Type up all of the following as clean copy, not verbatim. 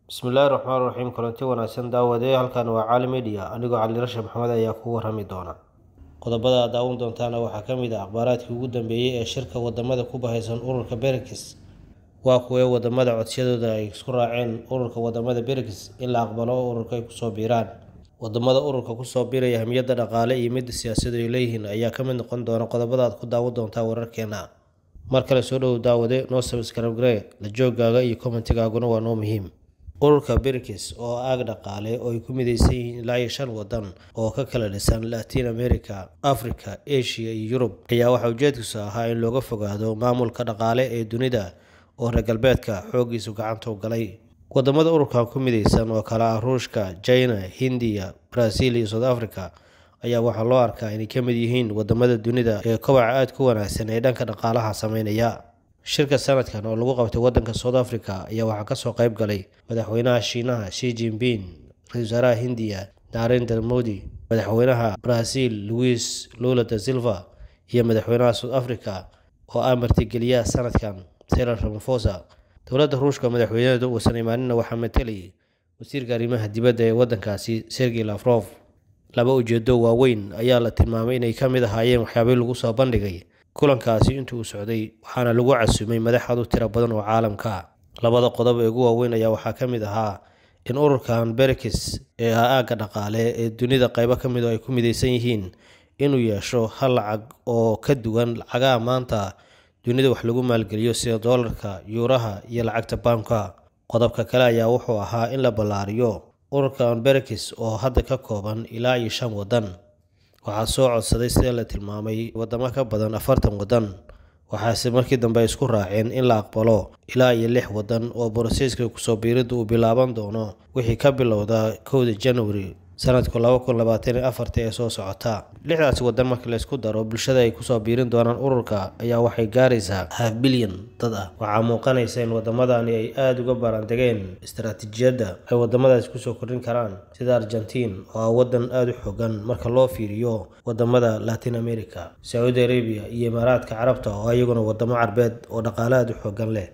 بسم الله الرحمن الرحيم كلنتي wanaagsan daawadee halkan waa Cali Media anigoo Cali Rashid Maxamed ayaa ku warami doona qodobada daawan doontaana waxaa kamid ah akhbaaradkii ugu dambeeyay ee shirka wadamada ku bahaysan ururka BRICS waa kuwa wadamada codsiyadooda ay isku raaceen ururka wadamada BRICS in la aqbalo ururka ay ku soo biiraan wadamada ururka ku soo biiraya ahmiyadda dhaqaale iyo mid siyaasadeed ay leeyihiin ayaa ka mid noqon doona qodobada aad ku daawan doontaa wararkeena markale soo dhaw daawade noo subscribe garee la joogaaga iyo commentigaaguna waa noo muhiim ururka BRICS oo aag dhaqaale oo ay ku midaysan yihiin ilaa 5 wadan oo ka kala dhisan Latin America, Africa, Asia iyo Europe ayaa waxa ujeedkiisu ahaa in looga fogaado maamulka dhaqaale ee dunida oo reer galbeedka xoogiisu gacanta u galay wadamada ururka ku midaysan oo kala Ruushka, China, Hindiya, Brazil iyo South Africa ayaa waxa loo arkaa inay ka mid yihiin wadamada dunida ee kobaca aad ku wanaagsan ee dhanka dhaqaalaha sameynaya shirka sanadkan oo lagu qabtay wadanka South Africa ayaa waxa ka soo qayb galay madaxweynaha Shiinaha Xi Jinping, ra'iisul wasaaraha Hindiya Narendra Modi, madaxweynaha Brazil Luiz Lula da Silva iyo madaxweynaha South Africa oo martigeliya sanadkan Cyril Ramaphosa. dowladda Ruushka madaxweynaha uusan imaanin waxa metelay wasiirka arrimaha dibadda ee wadankaasi Sergey Lavrov. laba ujeedo waaweyn ayaa la tilmaamay inay ka mid ahaayeen waxyaabo lagu soo bandhigay kulankaasi intuu socday waxaana lagu casuumay madaxdu tiro badan oo caalamka labada qodob ee ugu waaweyn ayaa waxaa ka mid ahaa in ururkan BRICS ee aaga dhaqaale ee dunida qaybo ka mid ay ku midaysan yihiin inuu yeesho hal lacag oo ka duwan lacagaha maanta dunida wax lagu maalgeliyo sida dollarka, yuuraha iyo lacagta pound-ka. qodobka kale ayaa wuxuu ahaa in la ballaariyo ururkan BRICS oo hadda ka kooban ilaa 5 wadan waxaa soo codsaday sida la tilmaamay wadamo ka badan 40 wadan waxaase markii dambe isku raaceen in la aqbalo ilaa 6 wadan oo boroseeska ku soo biirida uu bilaaban doono wixii ka bilowda 1 January sanadka 2024 ee soo socota. 6daas wadan marka la isku daro bulshada ay ku soo biirin doonaan ururka ayaa waxay gaaraysaa 5 bilyan dad ah. waxaa muuqanaysa in wadamadan ay aad uga baarandegeen istaraatiijiyadda ay wadamadaas ku soo kordhin karaan sida Argentina oo wadan aad u xooggan marka loo fiiriyo wadamada Latin America, Saudi Arabia iyo Imaaraadka Carabta oo ayaguna wadamo carbeed oo dhaqaale aad u xooggan leh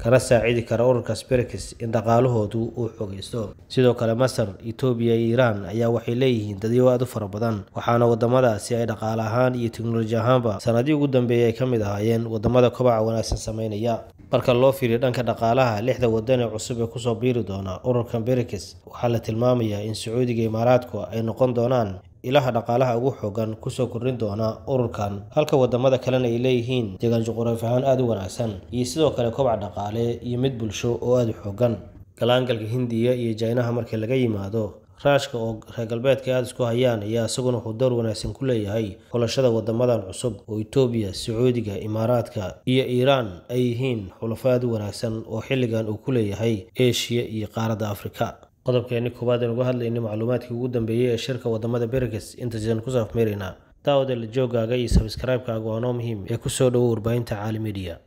kana saacidi kara ururka BRICS in dhaqaalahoodu uu xoogeysto. sidoo kale Masar, Ethiopia iyo Iran ayaa waxay leeyihiin dadyo aad u fara badan waxaana wadamadaasi ay dhaqaale ahaan iyo tiknoolaji ahaanba sanadii ugu dambeeyay ay ka mid ahaayeen wadamada kobaca wanaagsan sameynaya. marka loo fiiriyo dhanka dhaqaalaha 6 wadan ee cusub ee ku soo biiri doona ururka BRICS waxaa la tilmaamayaa in Sacuudiga iyo Imaaraadku ay noqon doonaan ilaha dhaqaalaha ugu xoogan ku soo kordhin doona ururkan halka wadamada kalena ay leeyihiin deegaan juqraafi ahaan aad u wanaagsan iyo sidoo kale kobac dhaqaale iyo mid bulsho oo aad u xoogan. galaangalka Hindiya iyo China markii laga yimaado Ruushka oo reer galbeedka aad isku hayaan ayaa isaguna wuxuu door wanaagsan ku leeyahay xulashada wadamadan cusub oo Ethiopia, Sacuudiga, Imaaraadka iyo Iran ay yihiin xulafaad wanaagsan oo xilligan uu ku leeyahay Asia iyo qaaradda Afrika. qodobkeeni koobaad ee uga hadlaynay macluumaadkii ugu dambeeyay ee shirka wadamada BRICS inta sidan ku saafmeerina daawada la joogaaga iyo subscribe-kaaga waa noo muhiim ee ku soo dhawo warbaahinta Cali Media.